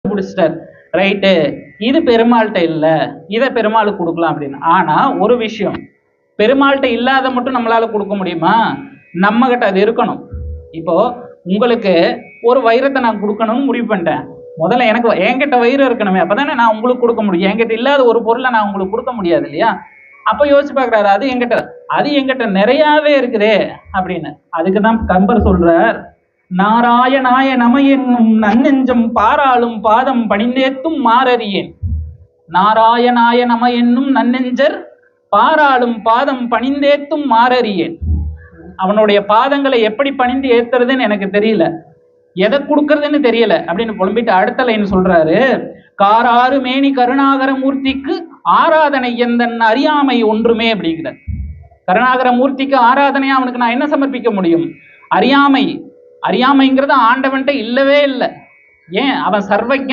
பிடிச்சிட்டார். Right, இது பெருமாள்கிட்ட இல்லை, இதை பெருமாளுக்கு கொடுக்கலாம் அப்படின்னு. ஆனா ஒரு விஷயம், பெருமாள்கிட்ட இல்லாத மட்டும் நம்மளால கொடுக்க முடியுமா? நம்ம கிட்ட அது இருக்கணும். இப்போ உங்களுக்கு ஒரு வைரத்தை நான் கொடுக்கணும்னு முடிவு பண்ணிட்டேன். முதல்ல எனக்கு என்கிட்ட வைரம் இருக்கணுமே, அப்பதானே நான் உங்களுக்கு கொடுக்க முடியும். என்கிட்ட இல்லாத ஒரு பொருளை நான் உங்களுக்கு கொடுக்க முடியாது இல்லையா? அப்ப யோசிச்சு பாக்குறாரு, அது என்கிட்ட நிறையாவே இருக்குதே அப்படின்னு. அதுக்குதான் கம்பர் சொல்றார், நாராயணாய நம என்னும் நன்னெஞ்சம் பாராளும் பாதம் பணிந்தேத்தும் மாறறியேன். நாராயணாய நம என்னும் நன்னெஞ்சர் பாராளும் பாதம் பணிந்தேத்தும் மாறறியேன். அவனுடைய பாதங்களை எப்படி பணிந்து ஏத்துறதுன்னு எனக்கு தெரியல, எதை கொடுக்கறதுன்னு தெரியல அப்படின்னு புலம்பிட்டு அடுத்த லைன் சொல்றாரு, காராறு மேனி கருணாகர மூர்த்திக்கு ஆராதனை எந்தன் அறியாமை ஒன்றுமே அப்படிங்கிற. கருணாகர மூர்த்திக்கு ஆராதனையா அவனுக்கு நான் என்ன சமர்ப்பிக்க முடியும்? அறியாமைங்கிறது ஆண்டவன்ட்ட இல்லவே இல்லை. ஏன்? அவன் சர்வஜன்.